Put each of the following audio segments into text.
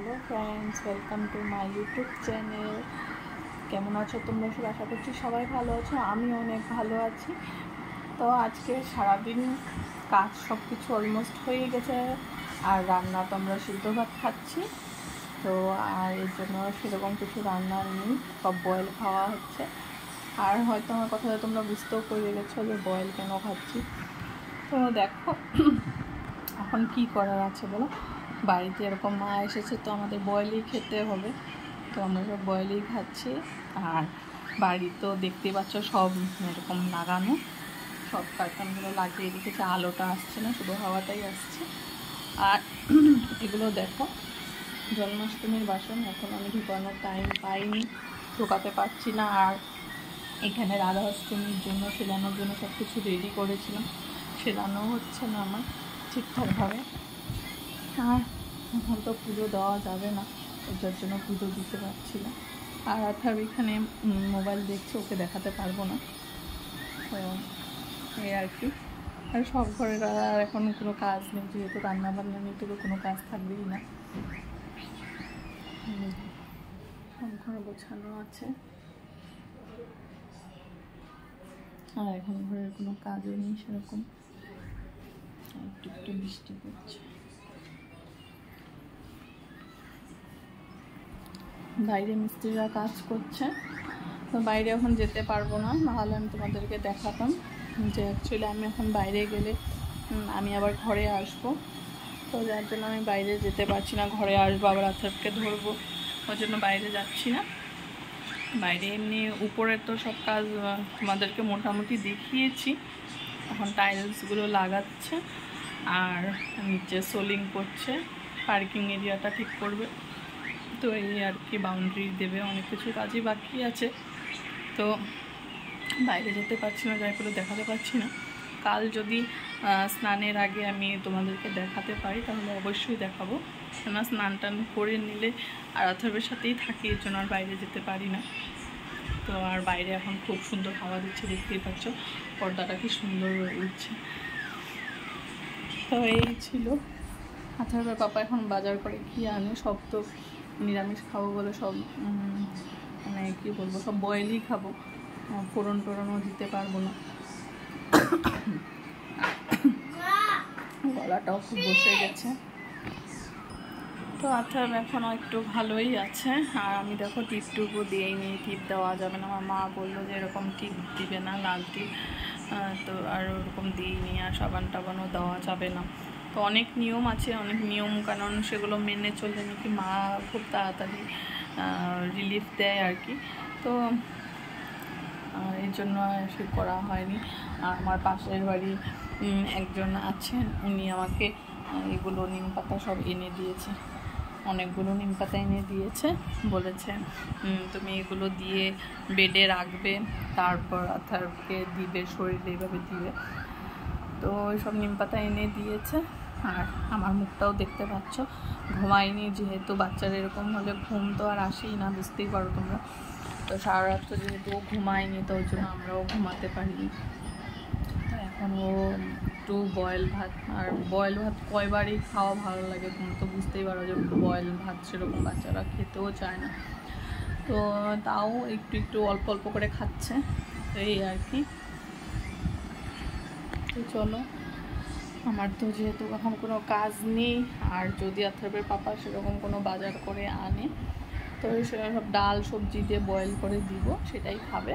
Hello friends, welcome to my YouTube channel. কেমন আছো তোমরা সব? আশা করছি সবাই ভালো আছো, আমি অনেক ভালো আছি। তো আজকে সারাদিন কাজ সব কিছু অলমোস্ট হয়ে গেছে, আর রান্না তো আমরা সিদ্ধ ভাত খাচ্ছি। তো আর এর জন্য সেরকম কিছু রান্না নেই, সব বয়েল খাওয়া হচ্ছে। আর হয়তো আমার কথাটা তোমরা বুঝতেও পেরে গেছো যে বয়েল কেন খাচ্ছি। তো দেখো এখন কি করার আছে বলো, বাড়িতে এরকম মা এসেছে তো আমাদের বয়েলই খেতে হবে, তো আমরা সব বয়েলই খাচ্ছি। আর বাড়ি তো দেখতেই পাচ্ছ সব এরকম লাগানো, সব কার্টনগুলো লাগিয়ে রেখেছে, আলোটা আসছে না, শুধু হাওয়াটাই আসছে। আর এগুলো দেখো জন্মাষ্টমীর বাসন, এখন আমি ঢুকানোর টাইম পাইনি, ঢোকাতে পারছি না। আর এখানে রাধাষ্টমীর জন্য সেলানোর জন্য সব কিছু রেডি করেছিলাম, সেলানো হচ্ছে না আমার ঠিকঠাকভাবে। আর এখন তো পুজো দেওয়া যাবে না, যার জন্য পুজো দিতে পারছি না। আর অর্থাৎ এখানে মোবাইল দেখছে, ওকে দেখাতে পারবো না, তো এই আর কি। আর সব ঘরের আর এখন কোনো কাজ নেই, যেহেতু রান্নাবান্না নেই তো কোনো কাজ থাকবেই না। সব ঘরে গোছানো আছে, আর এখন ঘরের কোনো কাজও নেই সেরকম। একটু একটু বৃষ্টি পড়ছে, বাইরে মিস্ত্রিরা কাজ করছে, তো বাইরে এখন যেতে পারবো না, নাহলে আমি তোমাদেরকে দেখাতাম যে অ্যাকচুয়ালি আমি এখন বাইরে গেলে আমি আবার ঘরে আসবো, তো যার জন্য আমি বাইরে যেতে পারছি না। ঘরে আসবো আবার আথারকে ধরবো, ওই জন্য বাইরে যাচ্ছি না। বাইরে এমনি উপরে তো সব কাজ তোমাদেরকে মোটামুটি দেখিয়েছি, এখন টাইলসগুলো লাগাচ্ছে আর নিচে সোলিং করছে, পার্কিং এরিয়াটা ঠিক করবে, তো এই আর কি, বাউন্ডারি দেবে, অনেক কিছু কাজই বাকি আছে। তো বাইরে যেতে পারছি না, যাই করে দেখাতে পারছি না। কাল যদি স্নানের আগে আমি তোমাদেরকে দেখাতে পারি তাহলে অবশ্যই দেখাবো, কেননা স্নান টান করে নিলে আর অথর্বের সাথেই থাকি, এর জন্য আর বাইরে যেতে পারি না। তো আর বাইরে এখন খুব সুন্দর হাওয়া দিচ্ছে, দেখতেই পাচ্ছ পর্দাটা কি সুন্দর উঠছে। তো এই ছিল, অথর্বের পাপা এখন বাজার করে কি আনে, সব তো নিরামিষ খাবো বলে সব মানে কী বলবো, সব বয়েলই খাবো, ফোড়ন টোড়নও দিতে পারবো না, গলাটাও খুব বসে গেছে। তো অর্থাৎ এখনও একটু ভালোই আছে। আর আমি দেখো টিপটুকু দিয়েই নিই, টিপ দেওয়া যাবে না, আমার মা বললো যে এরকম টিপ দিবে না, লাল টিপ, তো আর ওরকম দিইনি। আর সাবান টাবানও দেওয়া যাবে না, তো অনেক নিয়ম আছে, অনেক নিয়ম কানুন, সেগুলো মেনে চললে নাকি মা খুব তাড়াতাড়ি রিলিফ দেয় আর কি। তো এই জন্য সে করা হয়নি। আর আমার পাশের বাড়ি একজন আছেন, উনি আমাকে এগুলো নিম পাতা সব এনে দিয়েছে, অনেকগুলো নিম পাতা এনে দিয়েছে, বলেছে তুমি এগুলো দিয়ে বেডে রাখবে, তারপর আথারকে দিবে, শরীরে এইভাবে দিবে। তো ওইসব নিম পাতা এনে দিয়েছে। আর আমার মুখটাও দেখতে পাচ্ছ, ঘুমাইনি, যেহেতু বাচ্চারা এরকম হলে ঘুম তো আর আসেই না, বুঝতেই পারো তোমরা। তো সারা রাত তো যেহেতু ঘুমায়নি, তো ওই জন্য আমরাও ঘুমাতে পারিনি। তো এখন ও একটু বয়েল ভাত, আর বয়েল ভাত কয়বারই খাওয়া ভালো লাগে, তুমি তো বুঝতেই পারো যে বয়েল ভাত সেরকম বাচ্চারা খেতেও চায় না, তো তাও একটু একটু অল্প অল্প করে খাচ্ছে, এই আর কি। তো চলো, আমার তো যেহেতু এখন কোনো কাজ নেই, আর যদি অথর্বের পাপা সেরকম কোনো বাজার করে আনে তো সব ডাল সবজি দিয়ে বয়েল করে দিব, সেটাই খাবে।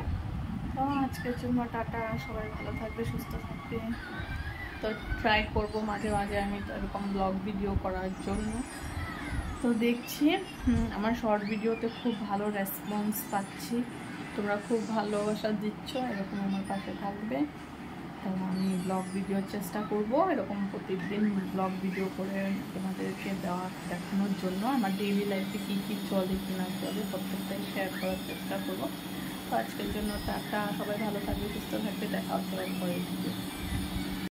তো আজকের জন্য টাটা, সবাই ভালো থাকবে, সুস্থ থাকবে। তো ট্রাই করবো মাঝে মাঝে আমি তো এরকম ব্লগ ভিডিও করার জন্য। তো দেখছি আমার শর্ট ভিডিওতে খুব ভালো রেসপন্স পাচ্ছি, তোমরা খুব ভালোবাসা দিচ্ছ, এরকম আমার পাশে থাকবে। তো আমি ব্লগ ভিডিওর চেষ্টা করব, এরকম প্রতিদিন ব্লগ ভিডিও করে তোমাদেরকে দেখানোর জন্য, আমার ডেইলি লাইফে কী কী চলে কি না চলে প্রত্যেকটাই শেয়ার করার চেষ্টা করব। তো আজকের জন্য টাটা, সবাই ভালো থাকবে, সুস্থ থাকবে, দেখা হচ্ছে পরের ভিডিও।